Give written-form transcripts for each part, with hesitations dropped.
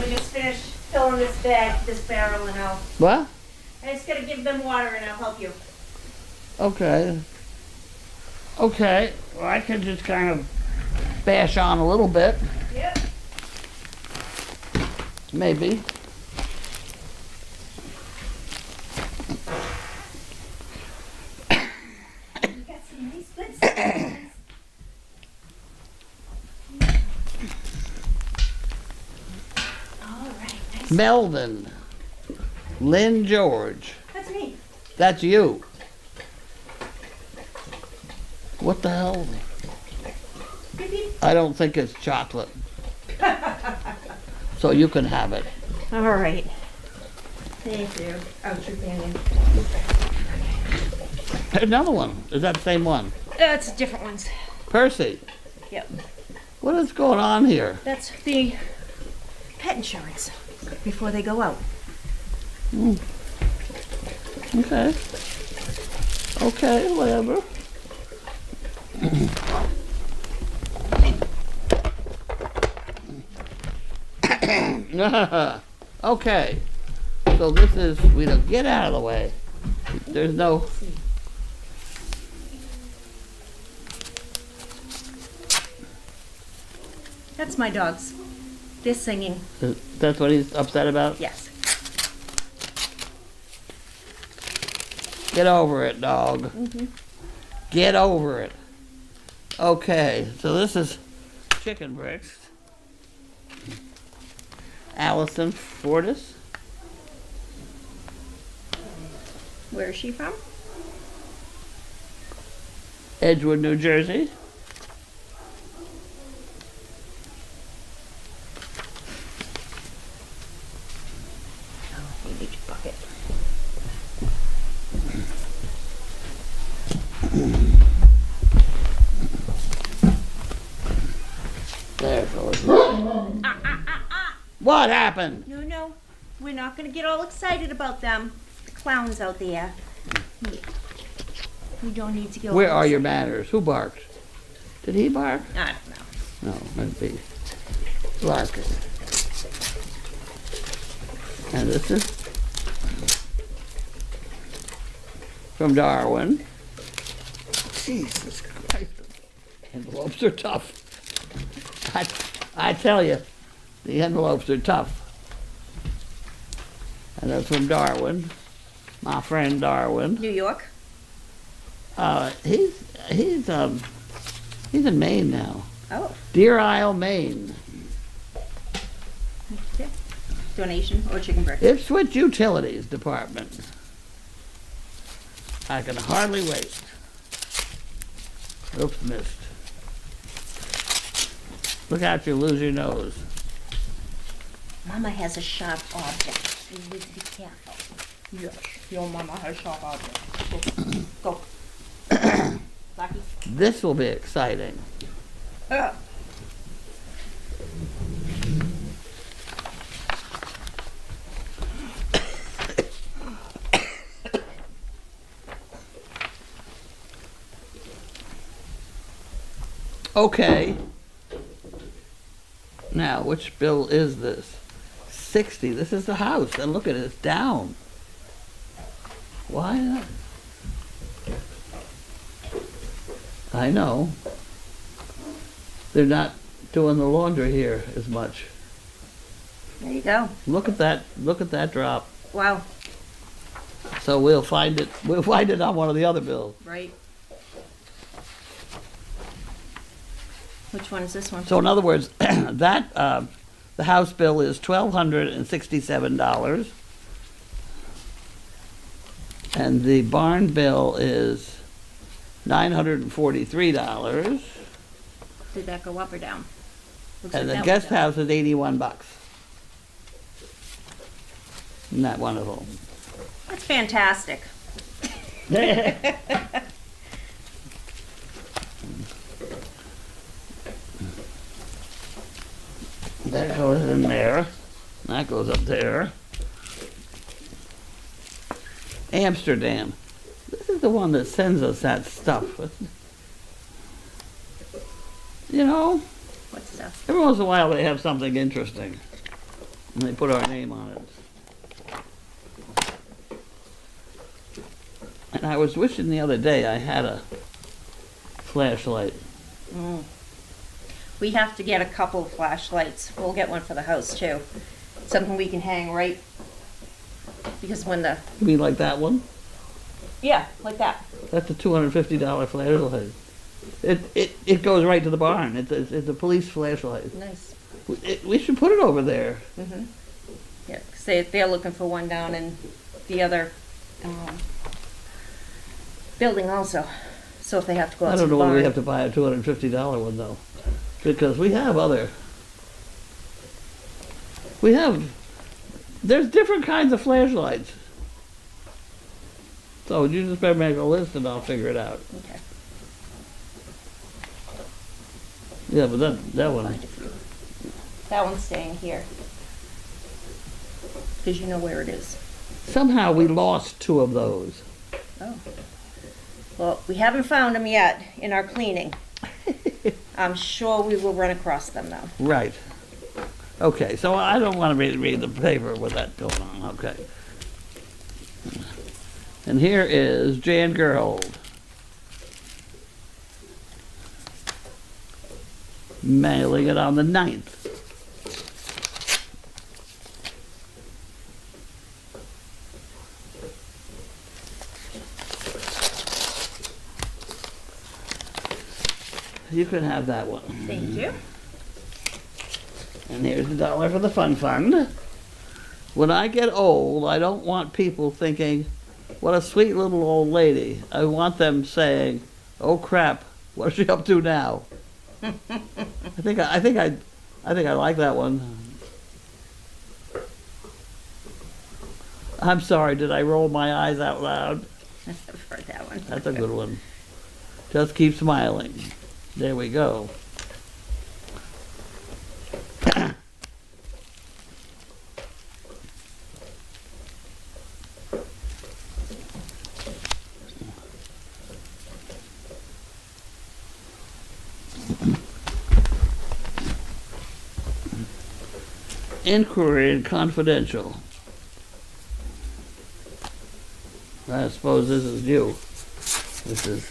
We just finished filling this barrel, and What? I just gotta give them water, and I'll help you. Okay. Okay. Well, I can just kind of bash on a little bit. Yep. Maybe. You got some nice good stuff. All right. Nice. Melvin. Lynn George. That's me. That's you. What the hell? Beep, beep. I don't think it's chocolate. So you can have it. All right. Thank you. Oh, true candy. Another one. Is that the same one? It's different ones. Percy. Yep. What is going on here? That's the pet insurance before they go out. Okay. Okay, whatever. Okay. So this is, we don't get out of the way. There's no. That's my dogs. They're singing. That's what he's upset about? Yes. Get over it, dog. Mm-hmm. Get over it. Okay, so this is chicken bricks. Allison Fortis. Where is she from? Edgewood, New Jersey. Oh, you need your bucket. There it goes. What happened? No, we're not gonna get all excited about them. The clowns out there. We don't need to go. Where are your manners? Who barked? Did he bark? I don't know. No, that'd be Larkin. And this is from Darwin. Jesus Christ. Envelopes are tough. I tell you, the envelopes are tough. And that's from Darwin, my friend Darwin. New York. He's in Maine now. Oh. Deer Isle, Maine. Okay. Donation or chicken breast? Ipswich Utilities Department. I can hardly wait. Oops, missed. Look out, you lose your nose. Mama has a sharp object. You need to be careful. Yes, your mama has sharp object. Go. Lucky. This will be exciting. Okay. Now, which bill is this? 60. This is the house. And look at it. It's down. Why not? I know. They're not doing the laundry here as much. There you go. Look at that. Look at that drop. Wow. So we'll find it. We'll find it on one of the other bills. Right. Which one is this one? So in other words, that the house bill is $1,267, and the barn bill is $943, Did that go up or down? Looks and like the that guest went down. house is $81. Isn't that wonderful? That's fantastic. That goes in there. That goes up there. Amsterdam. This is the one that sends us that stuff. You know, What stuff? every once in a while they have something interesting. And they put our name on it. And I was wishing the other day I had a flashlight. Mm. We have to get a couple of flashlights. We'll get one for the house too. Something we can hang right, because when the, You mean like that one? yeah, like that. That's a $250 flashlight. It goes right to the barn. It's a police flashlight. Nice. We should put it over there. Mm-hmm. Yeah, 'cause they're looking for one down in the other building also. So if they have to go out I to don't the know whether we barn. have to buy a $250 one though, because we have other. There's different kinds of flashlights. So you just better make a list and I'll figure it out. Okay. Yeah, but that one. Find a few. That one's staying here. Because you know where it is. Somehow we lost 2 of those. Oh. Well, we haven't found them yet in our cleaning. I'm sure we will run across them though. Right. Okay, so I don't want to read the paper with that going on. Okay. And here is Jan Gerhold. Mailing it on the 9th. You can have that one. Thank you. And here's $1 for the fun fund. When I get old, I don't want people thinking, what a sweet little old lady. I want them saying, oh crap, what is she up to now? I think I like that one. I'm sorry, did I roll my eyes out loud? I've heard that one. That's a good one. Just keep smiling. There we go. Inquiry and confidential. I suppose this is you. This is.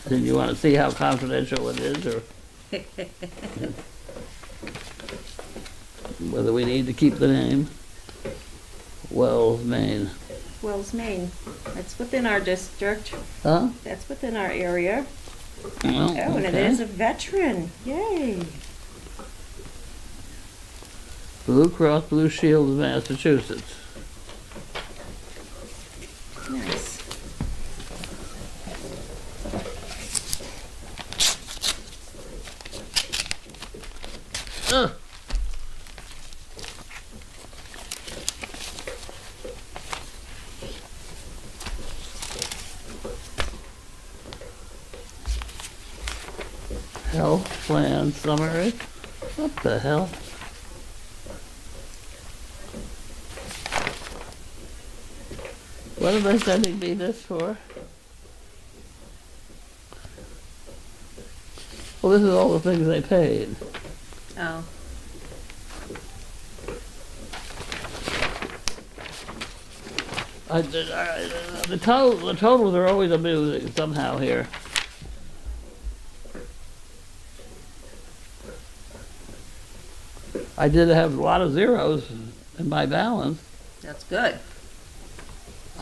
Did you want to see how confidential it is, or whether we need to keep the name? Wells, Maine. Wells, Maine. That's within our district. Huh? That's within our area. Well, Oh, and it okay. is a veteran. Yay. Blue Cross Blue Shield of Massachusetts. Nice. Ugh. Health plan summary. What the hell? What are they sending me this for? Well, this is all the things they paid. Oh. The totals are always amusing somehow here. I did have a lot of zeros in my balance. That's good.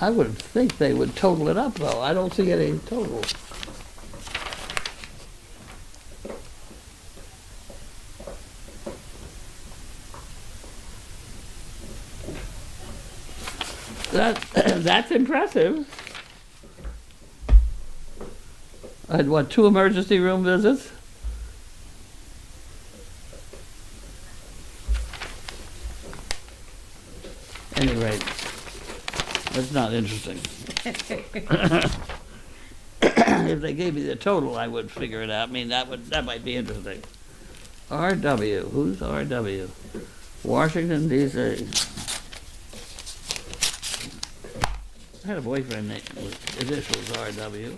I would think they would total it up, though. I don't see any total. That's impressive. I had, what, 2 emergency room visits? At any rate, that's not interesting. If they gave me the total, I would figure it out. I mean, that might be interesting. RW, who's RW? Washington, D.C. I had a boyfriend named with initials RW.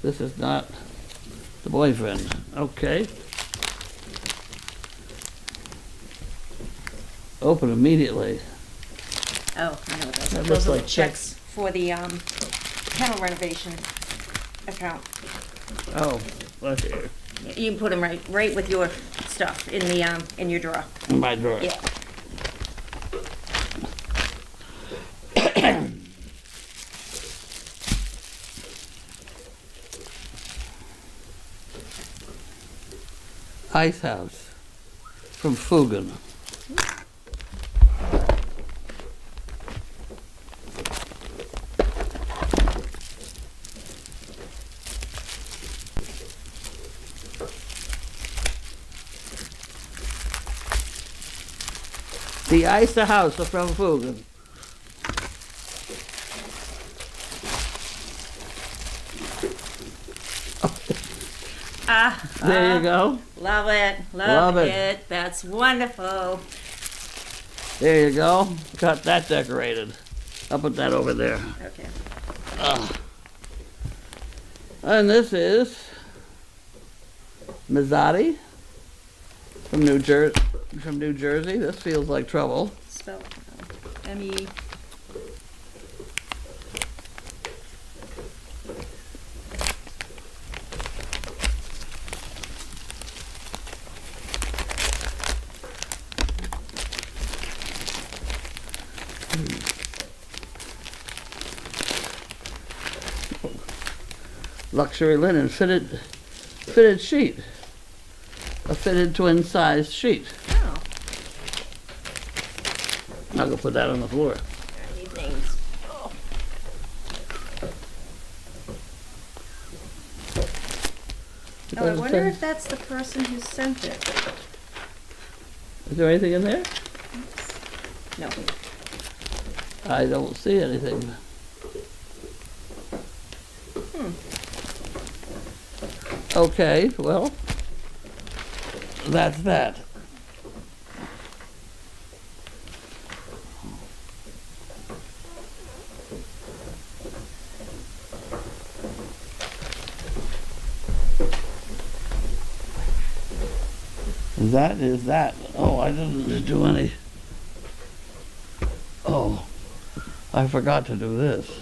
This is not the boyfriend. Okay. Open immediately. Oh, I know what those are. That looks Those are the like checks for the, kennel renovation account. Oh, right here, You can put them right with your stuff in the, in your drawer. in my drawer. Yeah. Ice House from Fugan. The Ice House from Fugan. There you go. Love it. Love Love it. it. That's wonderful. There you go. Got that decorated. I'll put that over there. Okay. And this is Mazzotti from New Jersey. This feels like trouble. Spell M-E. Luxury linen fitted sheet. A fitted twin size sheet. Oh. I'm gonna put that on the floor. I need things. Oh. Oh, I wonder if that's the person who sent it. Is there anything in there? No. I don't see anything. Okay, well, that's that. That is that. Oh, I didn't do any. Oh, I forgot to do this.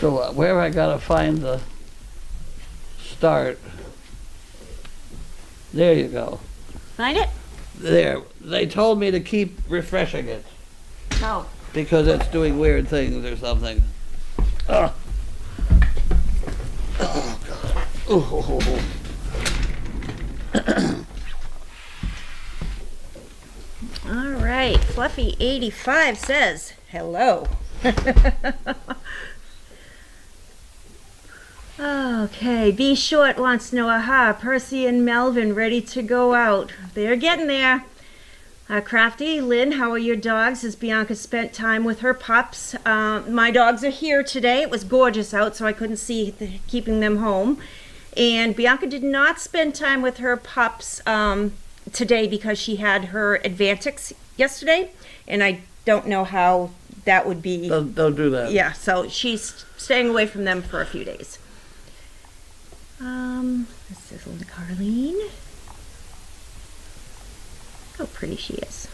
So where I gotta find the start? There you go. Find it? There. They told me to keep refreshing it Oh. because it's doing weird things or something. Oh, oh God. Oh. All right. Fluffy85 says, hello. Okay, B Short wants to know, aha, Percy and Melvin ready to go out. They're getting there. Crafty, Lynn, how are your dogs? Has Bianca spent time with her pups? My dogs are here today. It was gorgeous out, so I couldn't see keeping them home. And Bianca did not spend time with her pups today because she had her Advantix yesterday, and I don't know how that would be. Don't do that. Yeah, so she's staying away from them for a few days. This is Linda Carlene. How pretty she is.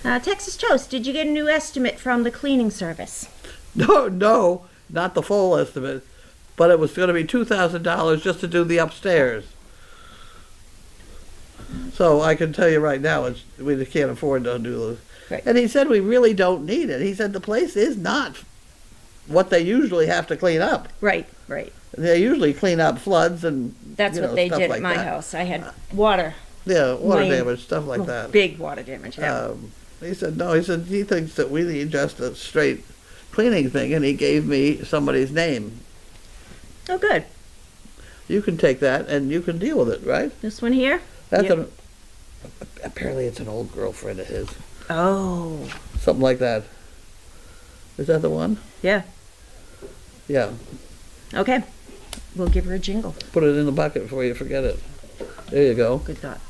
Texas Toast, did you get a new estimate from the cleaning service? No, not the full estimate, but it was going to be $2,000 just to do the upstairs. So I can tell you right now, we can't afford to do those. Right. And he said we really don't need it. He said the place is not what they usually have to clean up. Right, right. They usually clean up floods and That's what they stuff did like at my that. house. I had water. Yeah, water Lane. damage, stuff like that. Big water damage, yeah. He said no. He said he thinks that we need just a straight cleaning thing, and he gave me somebody's name. Oh, good. You can take that and you can deal with it, right? This one here? That's Yep. Apparently it's an old girlfriend of his. Oh. Something like that. Is that the one? Yeah. Yeah. Okay. We'll give her a jingle. Put it in the bucket before you forget it. There you go. Good thought.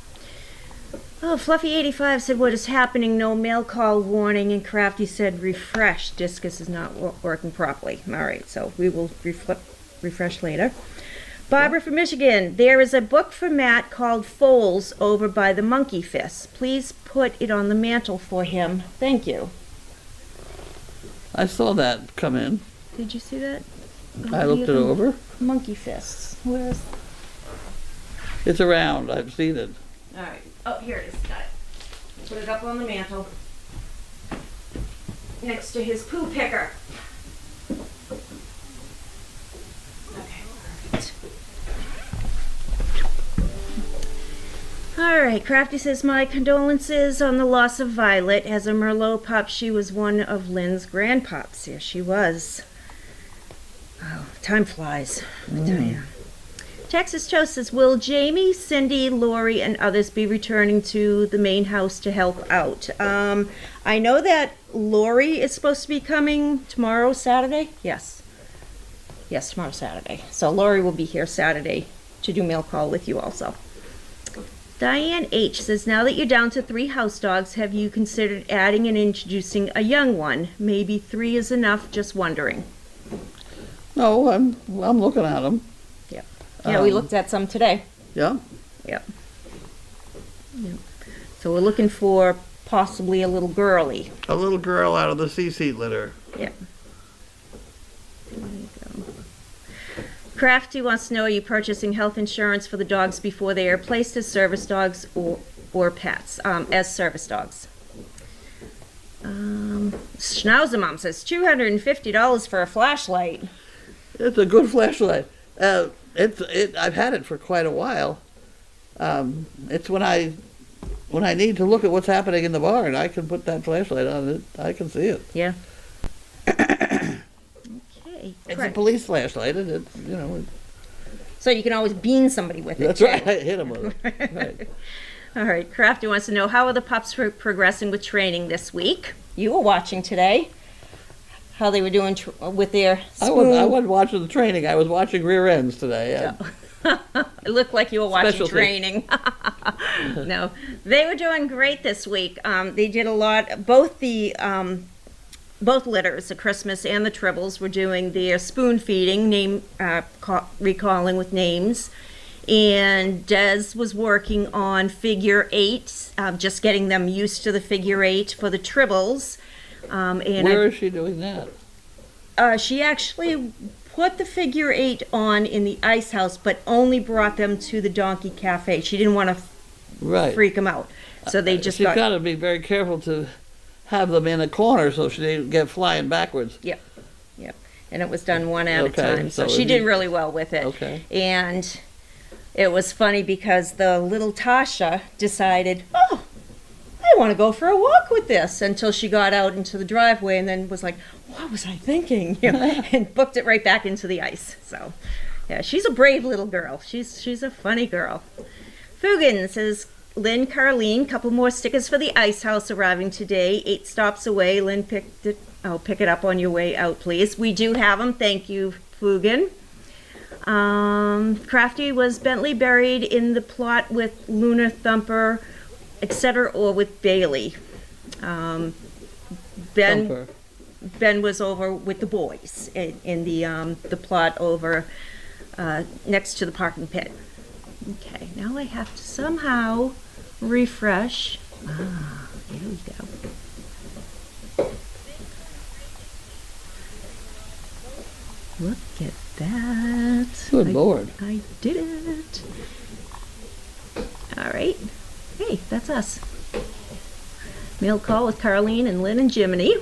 Oh, Fluffy85 said, what is happening? No mail call warning. And Crafty said, refresh. Discus is not working properly. All right, so we will refresh later. Barbara from Michigan, there is a book for Matt called Foals over by the Monkey Fist. Please put it on the mantle for him. Thank you. I saw that come in. Did you see that? I looked it over. Monkey Fists. Where's... It's around. I've seen it. All right. Oh, here it is. Got it. Put it up on the mantle. Next to his poo picker. Okay, perfect. All right, Crafty says, my condolences on the loss of Violet. As a Merlot pup, she was one of Lynn's grandpups. Yes, she was. Oh, time flies. I tell you. Texas Toast says, will Jamie, Cindy, Lori, and others be returning to the main house to help out? I know that Lori is supposed to be coming tomorrow, Saturday. Yes. Yes, tomorrow, Saturday. So Lori will be here Saturday to do mail call with you also. Diane H. says, now that you're down to 3 house dogs, have you considered adding and introducing a young one? Maybe 3 is enough, just wondering. No, I'm looking at them. Yeah, we looked at some today. Yeah. Yep. So we're looking for possibly a little girly. A little girl out of the CC litter. Yep. There you go. Crafty wants to know, are you purchasing health insurance for the dogs before they are placed as service dogs or pets? As service dogs. Schnauzer Mom says $250 for a flashlight. It's a good flashlight. I've had it for quite a while. It's when I need to look at what's happening in the barn, I can put that flashlight on it. I can see it. Yeah. Okay. It's a police flashlight, and it. So you can always bean somebody with it. That's too. right. I hit him with it. Right. All right. Crafty wants to know, how are the pups progressing with training this week? You were watching today. How they were doing with their spoon. I wasn't watching the training. I was watching rear ends today. It looked like you were watching Specialty. training. No, they were doing great this week. They did a lot. Both litters, the Christmas and the Tribbles, were doing their spoon feeding, recalling with names. And Des was working on figure 8, just getting them used to the figure 8 for the Tribbles. Where is she doing that? She actually put the figure 8 on in the ice house, but only brought them to the Donkey Cafe. She didn't want to freak them out. So they just She's got to be very careful to have them in a corner so she didn't get flying backwards. Yep. And it was done one at a time. So she did really well with it. Okay. And it was funny because the little Tasha decided, oh, I want to go for a walk with this, until she got out into the driveway and then was like, what was I thinking? And booked it right back into the ice. So, yeah, she's a brave little girl. She's a funny girl. Fugan says, Lynn, Carlene, couple more stickers for the ice house arriving today. 8 stops away. Lynn picked it. Oh, pick it up on your way out, please. We do have them. Thank you, Fugan. Crafty, was Bentley buried in the plot with Lunar Thumper, etc., or with Bailey? Ben was over with the boys in the plot over next to the parking pit. Okay, now I have to somehow refresh. There we go. Look at that. Good Lord. I did it. All right. Hey, that's us. Mail call with Carlene and Lynn and Jiminy.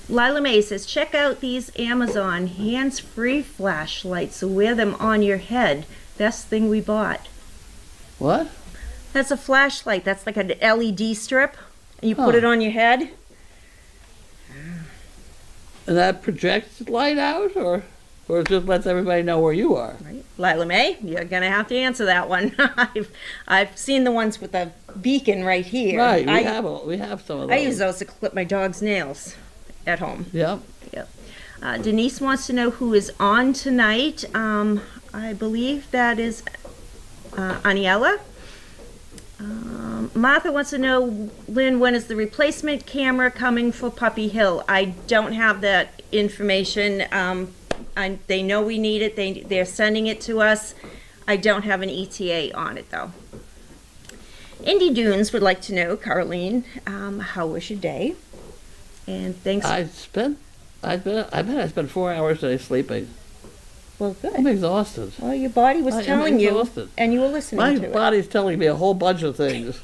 Lila May says, check out these Amazon hands-free flashlights. So wear them on your head. Best thing we bought. What? That's a flashlight. That's like an LED strip. And you put it on your head. And that projects light out, or or it just lets everybody know where you are. Right. Lila Mae, you're gonna have to answer that one. I've seen the ones with the beacon right here. Right, we have some of those. I use those to clip my dog's nails at home. Yep. Yep. Denise wants to know who is on tonight. I believe that is Aniela. Martha wants to know, Lynn, when is the replacement camera coming for Puppy Hill? I don't have that information. They know we need it. They're sending it to us. I don't have an ETA on it, though. Indy Dunes would like to know, Carlene, how was your day? And thanks. I bet I spent 4 hours today sleeping. Well, good. I'm exhausted. Well, your body was telling you, and you were listening to My it. body's telling me a whole bunch of things.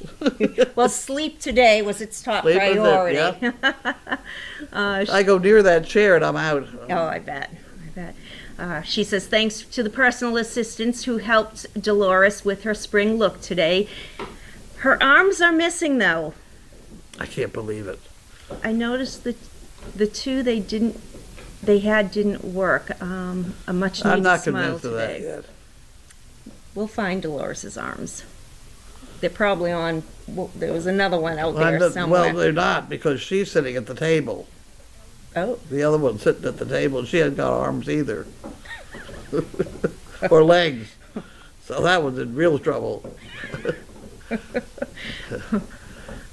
Well, sleep today was its top Sleep was it, priority. I go near that chair and I'm out. Oh, I bet. She says, thanks to the personal assistants who helped Dolores with her spring look today. Her arms are missing, though. I can't believe it. I noticed that the two didn't work. A much I'm needed not smile convinced of that today. yet. We'll find Dolores's arms. They're probably on. Well, there was another one out there somewhere. Well, they're not, because she's sitting at the table. Oh. The other one's sitting at the table, and she hasn't got arms either. Or legs. So that one's in real trouble.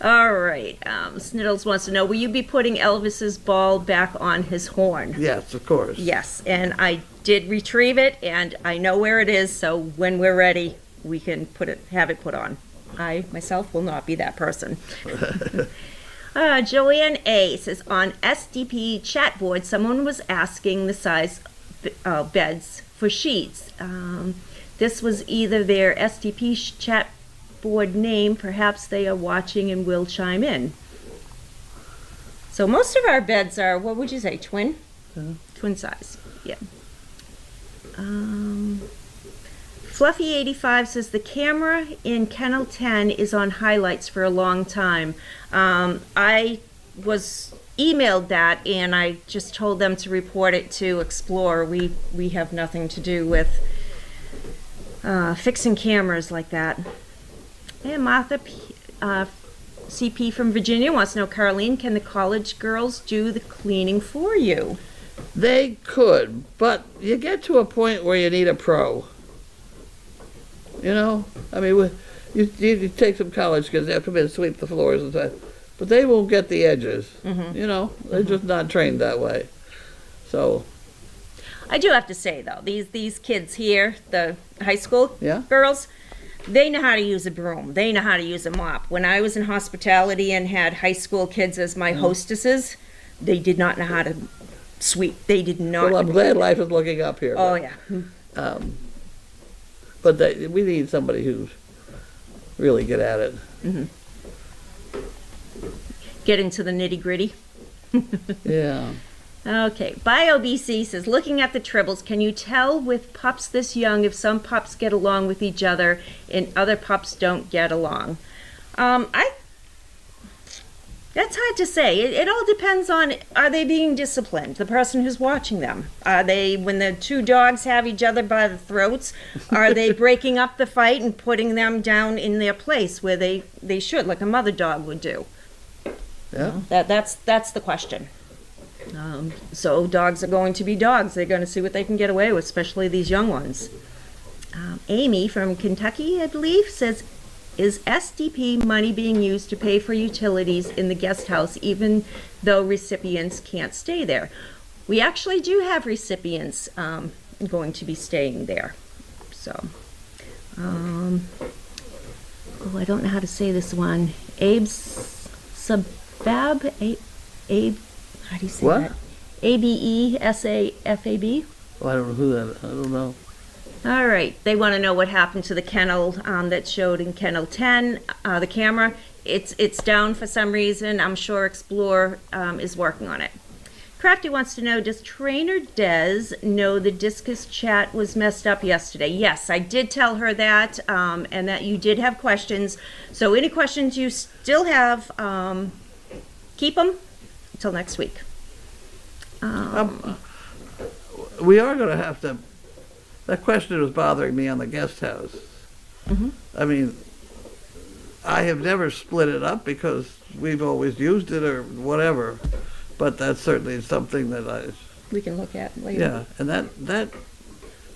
All right. Sniddles wants to know, will you be putting Elvis's ball back on his horn? Yes, of course. Yes, and I did retrieve it, and I know where it is, so when we're ready, we can have it put on. I, myself, will not be that person. Joanne A. says, on SDP chat board, someone was asking the size beds for sheets. This was either their SDP chat board name. Perhaps they are watching and will chime in. So most of our beds are, what would you say, twin? Twin size, yeah. Fluffy85 says the camera in Kennel 10 is on highlights for a long time. I was emailed that, and I just told them to report it to Explore. We have nothing to do with fixing cameras like that. And Martha CP from Virginia wants to know, Carlene, can the college girls do the cleaning for you? They could, but you get to a point where you need a pro. You know? I mean, you take some college kids, they have to come in and sweep the floors and stuff, but they won't get the edges. Mm-hmm. You know? They're just not trained that way. So. I do have to say, though, these kids here, the high school Yeah? girls, they know how to use a broom. They know how to use a mop. When I was in hospitality and had high school kids as my hostesses, they did not know how to sweep. They did not. Well, I'm glad life is looking up here. Oh, yeah. But we need somebody who's really good at it. Mm-hmm. Get into the nitty-gritty. Yeah. Okay, BioBC says, looking at the tribbles, can you tell with pups this young if some pups get along with each other and other pups don't get along? That's hard to say. It all depends on, are they being disciplined, the person who's watching them? Are they, when the two dogs have each other by the throats, are they breaking up the fight and putting them down in their place where they should, like a mother dog would do? Yeah. That's the question. So dogs are going to be dogs. They're going to see what they can get away with, especially these young ones. Amy from Kentucky, I believe, says, is SDP money being used to pay for utilities in the guest house even though recipients can't stay there? We actually do have recipients going to be staying there. So, I don't know how to say this one. Abe Sabab? Abe, how do you say what? that? ABESAFAB? Oh, I don't know who that is. I don't know. All right. They want to know what happened to the kennel that showed in Kennel 10, the camera. It's down for some reason. I'm sure Explore is working on it. Crafty wants to know, does Trainer Des know the discus chat was messed up yesterday? Yes, I did tell her that, and that you did have questions. So any questions you still have, keep them until next week. we are going to have to. That question was bothering me on the guest house. Mhm. I mean, I have never split it up because we've always used it or whatever, but that's certainly something that We can look at later. yeah, and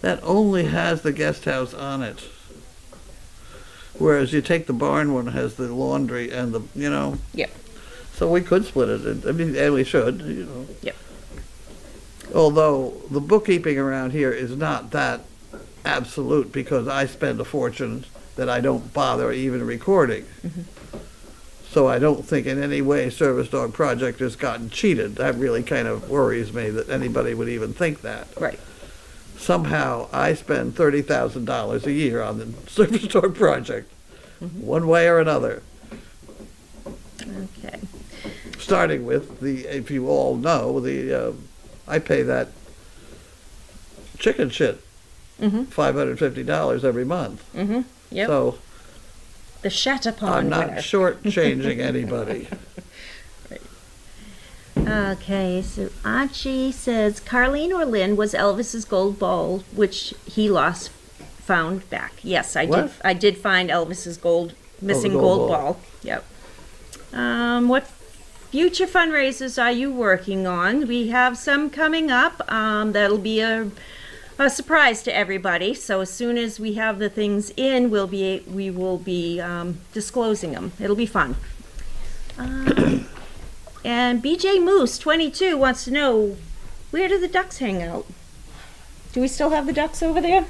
that only has the guest house on it. Whereas you take the barn one, has the laundry and the, Yep. So we could split it, and we should, Yep. Although the bookkeeping around here is not that absolute because I spend a fortune that I don't bother even recording. So I don't think in any way Service Dog Project has gotten cheated. That really kind of worries me that anybody would even think that. Right. Somehow I spend $30,000 a year on the Service Dog Project, one way or another. Okay. Starting with if you all know, I pay that chicken shit $550 every month. Yep. So The Chattapon I'm not winner. shortchanging anybody. Okay, so Archie says, Carlene or Lynn was Elvis's gold ball, which he found back. Yes, I did. What? I did find Elvis's missing gold gold ball. ball. Yep. What future fundraisers are you working on? We have some coming up. That'll be a surprise to everybody. So as soon as we have the things in, we will be disclosing them. It'll be fun. And BJ Moose 22 wants to know, where do the ducks hang out? Do we still have the ducks over there?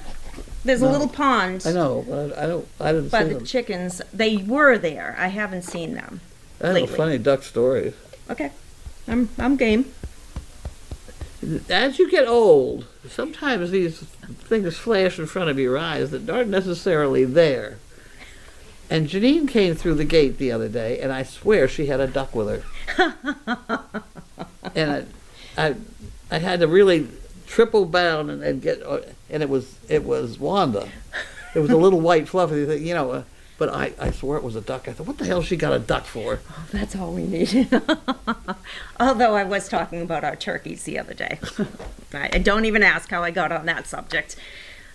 There's a little pond. I know, but I didn't But see the them. chickens, they were there. I haven't seen them I have lately. a funny duck story. Okay, I'm game. As you get old, sometimes these things flash in front of your eyes that aren't necessarily there. And Janine came through the gate the other day, and I swear she had a duck with her. And I had to really triple bound and get, and it was Wanda. It was a little white fluffy thing, but I swore it was a duck. I thought, what the hell she got a duck for? Oh, that's all we need. Although I was talking about our turkeys the other day. I don't even ask how I got on that subject.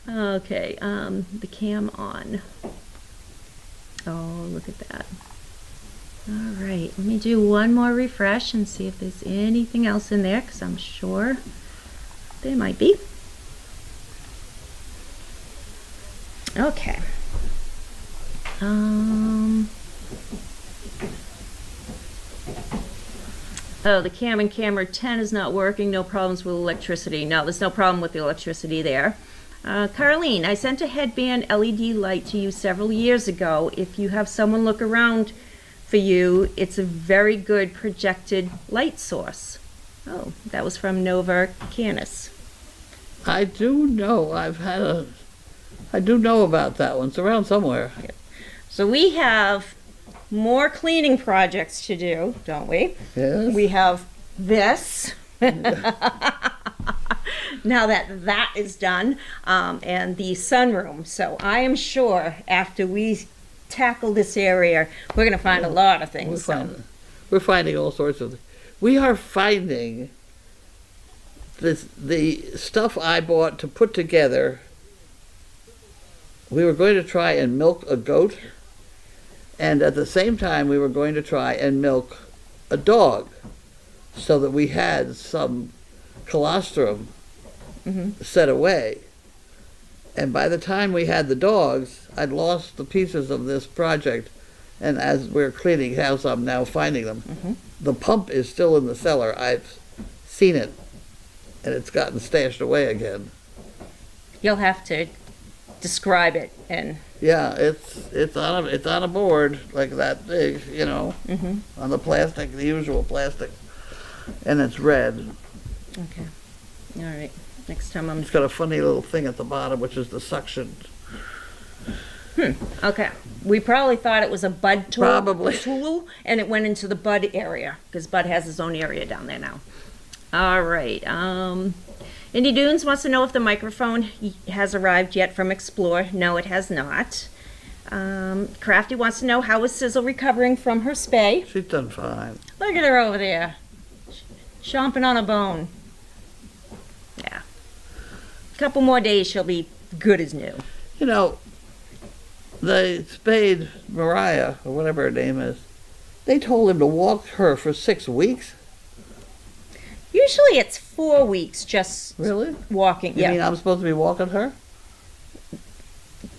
Okay, the cam on. Oh, look at that. All right, let me do one more refresh and see if there's anything else in there, because I'm sure there might be. Okay. Oh, the cam in camera 10 is not working. No problems with electricity. No, there's no problem with the electricity there. Carlene, I sent a headband LED light to you several years ago. If you have someone look around for you, it's a very good projected light source. Oh, that was from Nova Canis. I do know. I do know about that one. It's around somewhere. So we have more cleaning projects to do, don't we? Yes. We have this. Now that is done, and the sunroom. So I am sure after we tackle this area, we're going to find a lot of things. We're finding all sorts of. We are finding the stuff I bought to put together. We were going to try and milk a goat, and at the same time we were going to try and milk a dog, so that we had some colostrum set away. And by the time we had the dogs, I'd lost the pieces of this project, and as we're cleaning house, I'm now finding them. The pump is still in the cellar. I've seen it, and it's gotten stashed away again. You'll have to describe it and. Yeah, it's on a board like that big, on the plastic, the usual plastic, and it's red. Okay. All right. Next time It's got a funny little thing at the bottom, which is the suction. Okay. We probably thought it was a bud tool. Probably. Tool, and it went into the bud area because Bud has his own area down there now. All right. Indy Dunes wants to know if the microphone has arrived yet from Explore. No, it has not. Crafty wants to know how is Sizzle recovering from her spay. She's done fine. Look at her over there, chomping on a bone. Yeah. couple more days, she'll be good as new. You know, they spayed Mariah, or whatever her name is. They told him to walk her for 6 weeks. Usually it's 4 weeks just Really? walking. You mean I'm supposed to be walking her?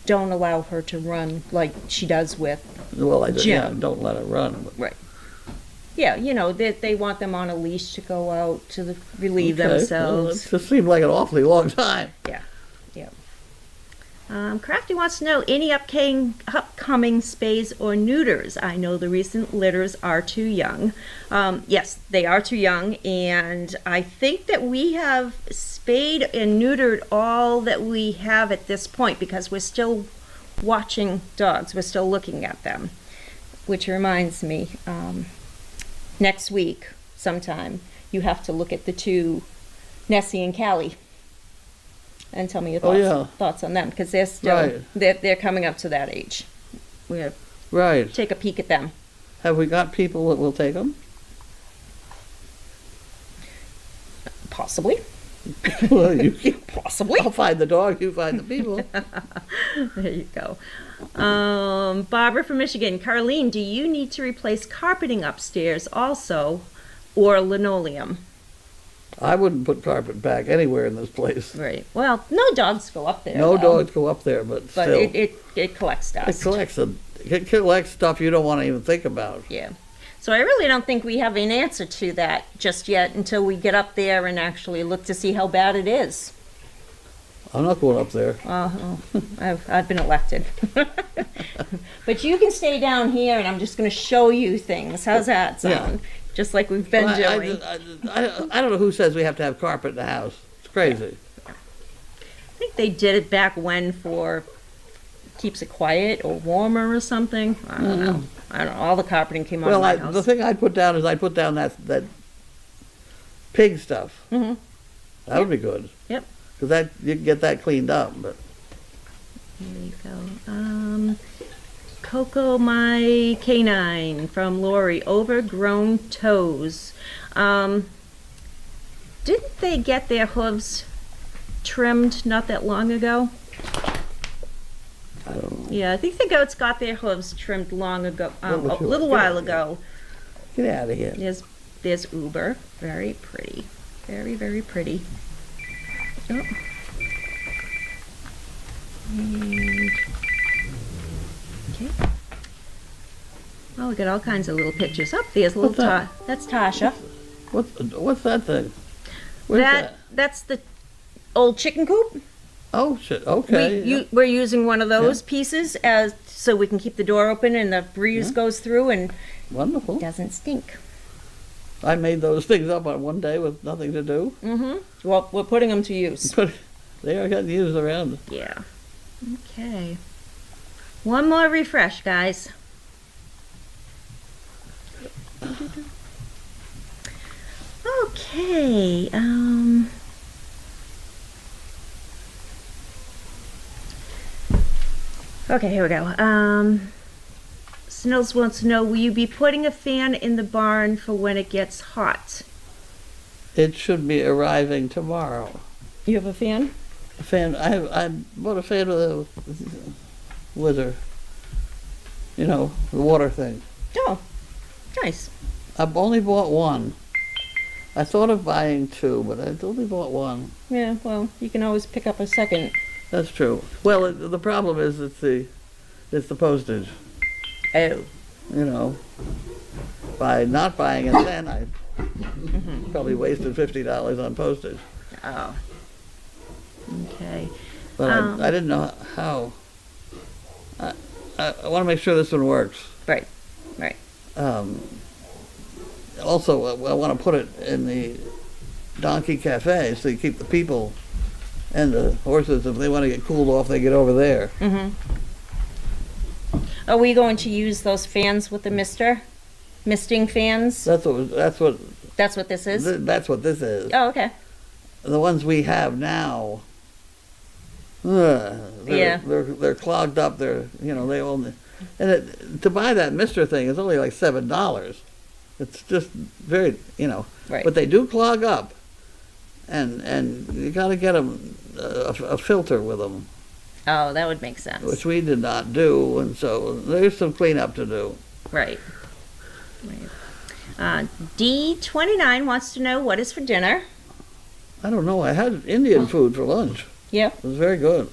Don't allow her to run like she does with Well, I do, yeah, Jim. don't let her run. But. Right. Yeah, you know, they want them on a leash to go out to relieve Okay, well, themselves. it just seemed like an awfully long time. Yeah, yeah. Crafty wants to know any upcoming spays or neuters. I know the recent litters are too young. Yes, they are too young, and I think that we have spayed and neutered all that we have at this point because we're still watching dogs. We're still looking at them, which reminds me, next week sometime you have to look at the two, Nessie and Callie, and tell me your thoughts on them because they're still Right. they're coming up to that age. We have Right. take a peek at them. Have we got people that will take them? Possibly. Well, Possibly. I'll find the dog, you find the people. There you go. Barbara from Michigan. Carlene, do you need to replace carpeting upstairs also or linoleum? I wouldn't put carpet back anywhere in this place. Right. Well, no dogs go up there. No though. dogs go up there, but But still. it collects It dust. collects stuff you don't want to even think about. Yeah. So I really don't think we have an answer to that just yet until we get up there and actually look to see how bad it is. I'm not going up there. I've been elected. But you can stay down here and I'm just going to show you things. How's that sound? Yeah. Just like we've been doing. I don't know who says we have to have carpet in the house. It's crazy. I think they did it back when for keeps it quiet or warmer or something. I don't know. I don't know. All the carpeting came out of my house. The thing I'd put down is I'd put down that pig stuff. Mhm. That would be good. Yep. Because that you can get that cleaned up. But There you go. Coco, my canine from Lori, overgrown toes. Didn't they get their hooves trimmed not that long ago? I don't know. Yeah, I think the goats got their hooves trimmed long ago, a What was yours? little while ago. Get out of here. There's Uber, very pretty, very very pretty. Oh. And, okay. Oh, we got all kinds of little pictures. Up there's little What's that? That's Tasha. What's that thing? Where's that? That's the old chicken coop. Oh shit. Okay. We're using one of those pieces as so we can keep the door open and the breeze goes through and Wonderful. doesn't stink. I made those things up on one day with nothing to do. Mm-hmm. Well, we're putting them to use. But they are getting used around. Yeah. Okay. One more refresh, guys. Okay. Okay, here we go. Snills wants to know, will you be putting a fan in the barn for when it gets hot? It should be arriving tomorrow. You have a fan? A fan. I bought a fan with a wizard. You know, the water thing. Oh, nice. I've only bought one. I thought of buying two, but I only bought one. Yeah, well, you can always pick up a second. That's true. Well, the problem is it's the postage. Oh. You know, by not buying it then, I probably wasted $50 on postage. Oh. Okay. But I didn't know how. I want to make sure this one works. Right. Right. Also, I want to put it in the donkey cafe so you keep the people and the horses, if they want to get cooled off, they get over there. Mm-hmm. Are we going to use those fans with the misting fans? That's what That's what this is? that's what this is. Oh, okay. The ones we have now, Yeah. they're clogged up. They're they only, and to buy that Mister thing is only like $7. It's just very Right. but they do clog up, and you got to get them a filter with them, Oh, that would make sense. which we did not do, and so there's some cleanup to do. Right. Right. D29 wants to know what is for dinner. I don't know. I had Indian food for lunch. Yeah. It was very good.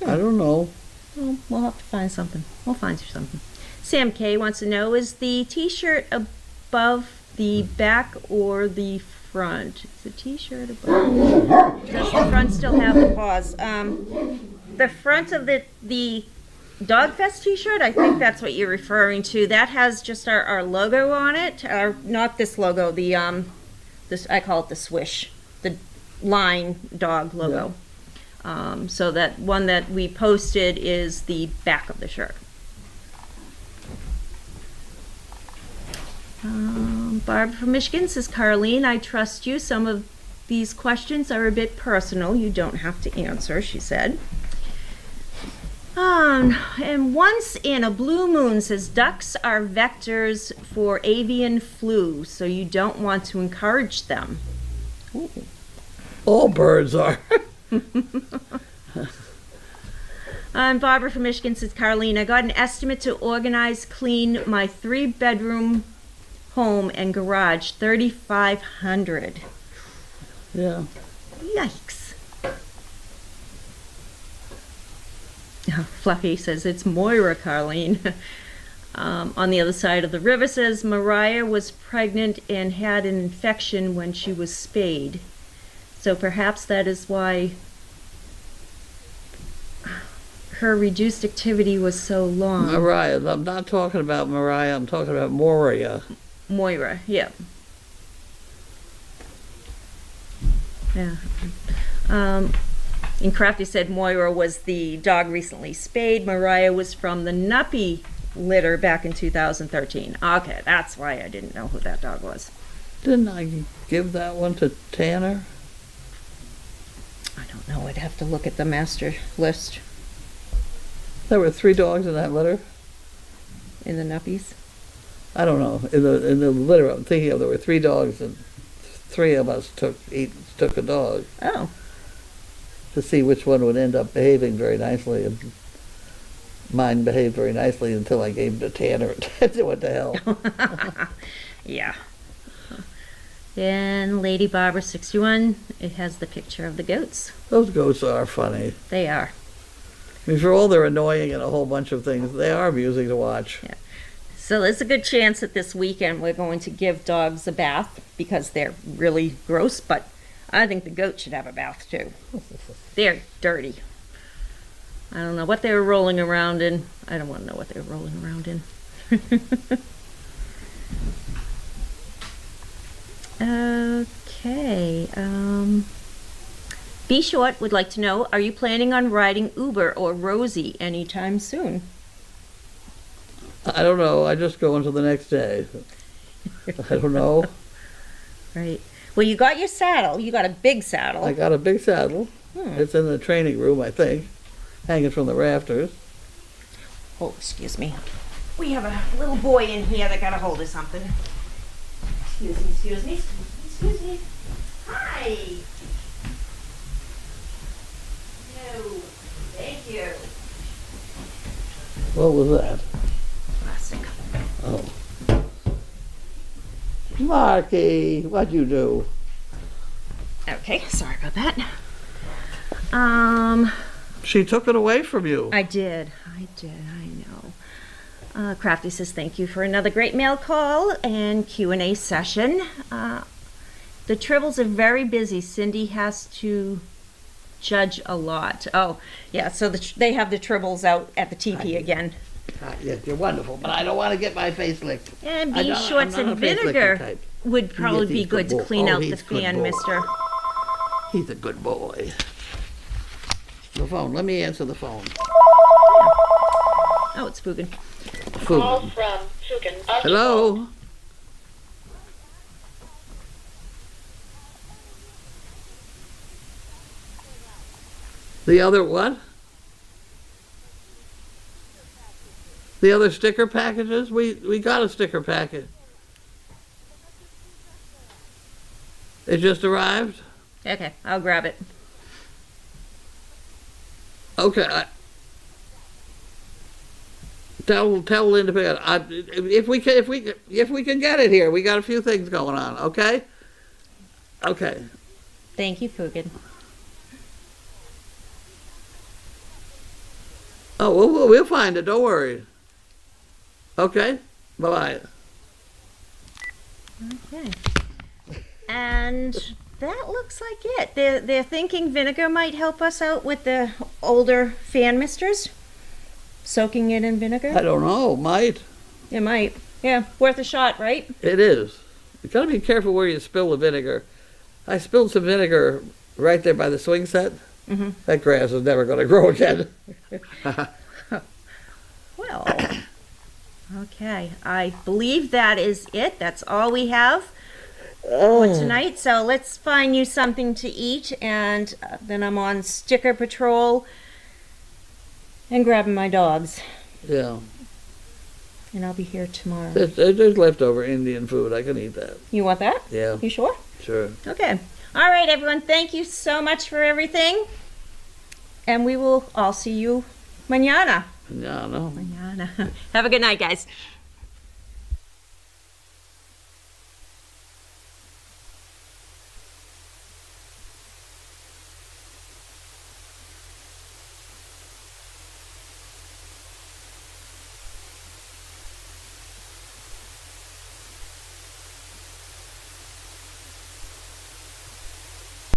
I don't know. Well, we'll have to find something. We'll find you something. Sam K wants to know, is the t-shirt above the back or the front? Is the t-shirt above? Does the front still have the paws? The front of the Dogfest t-shirt, I think that's what you're referring to. That has just our logo on it. Not this logo, this, I call it the swish, the line dog logo. So that one that we posted is the back of the shirt. Barbara from Michigan says, Carlene, I trust you. Some of these questions are a bit personal. You don't have to answer, she said. And once in a blue moon says, ducks are vectors for avian flu, so you don't want to encourage them. Ooh. All birds are. And Barbara from Michigan says, Carlene, I got an estimate to organize, clean my 3-bedroom home and garage, $3,500. Yeah. Yikes. Fluffy says, it's Moira, Carlene. On the other side of the river says, Mariah was pregnant and had an infection when she was spayed. So perhaps that is why her reduced activity was so long. Mariah. I'm not talking about Mariah. I'm talking about Moria. Moira, yeah. Yeah. And Crafty said Moira was the dog recently spayed. Mariah was from the Nuppy litter back in 2013. Okay, that's why I didn't know who that dog was. Didn't I give that one to Tanner? I don't know. I'd have to look at the master list There were 3 dogs in that litter? in the Nuppies. I don't know. In the litter I'm thinking of, there were 3 dogs, and 3 of us took a dog Oh, to see which one would end up behaving very nicely. And mine behaved very nicely until I gave him to Tanner. What the hell? yeah. And Lady Barbara 61, it has the picture of the goats. Those goats are funny. They are. I mean, for all they're annoying and a whole bunch of things, they are amusing to watch. Yeah. So there's a good chance that this weekend we're going to give dogs a bath because they're really gross, but I think the goat should have a bath too. They're dirty. I don't know what they were rolling around in. I don't want to know what they were rolling around in. Okay. B Short would like to know, are you planning on riding Uber or Rosie anytime soon? I don't know. I just go until the next day. I don't know. Right. Well, you got your saddle. You got a big saddle. I got a big saddle. It's in the training room, I think, hanging from the rafters. Oh, excuse me. We have a little boy in here that got a hold of something. Excuse me. Hi. No, thank you. What was that? Plastic. Oh. Marky, what'd you do? Okay, sorry about that. She took it away from you. I did, I know. Crafty says, thank you for another great mail call and Q&A session. The Tribbles are very busy. Cindy has to judge a lot. Oh, yeah, so they have the Tribbles out at the teepee again. Yes, you're wonderful, but I don't want to get my face licked. And beef shorts and vinegar would probably be good to clean out the fan, mister. He's a good boy. The phone. Let me answer the phone. Oh, it's Fugan. Call from Fugan. Hello? The other what? The other sticker packages? We got a sticker packet. It just arrived? Okay, I'll grab it. Okay. Tell Lynn to pick it. If we can get it here, we got a few things going on. Okay. Okay. Thank you, Fugan. Oh, we'll find it. Don't worry. Okay. Bye-bye. Okay. And that looks like it. They're thinking vinegar might help us out with the older fan misters. Soaking it in vinegar. I don't know. Might. It might. Yeah, worth a shot, right? It is. You gotta be careful where you spill the vinegar. I spilled some vinegar right there by the swing set. Mm-hmm. That grass is never gonna grow again. Well, okay. I believe that is it. That's all we have for tonight. So let's find you something to eat, and then I'm on sticker patrol and grabbing my dogs. Yeah. And I'll be here tomorrow. There's leftover Indian food. I can eat that. You want that? Yeah. You sure? Sure. Okay. All right, everyone. Thank you so much for everything. And we will all see you mañana. Yeah, no. Mañana. Have a good night, guys.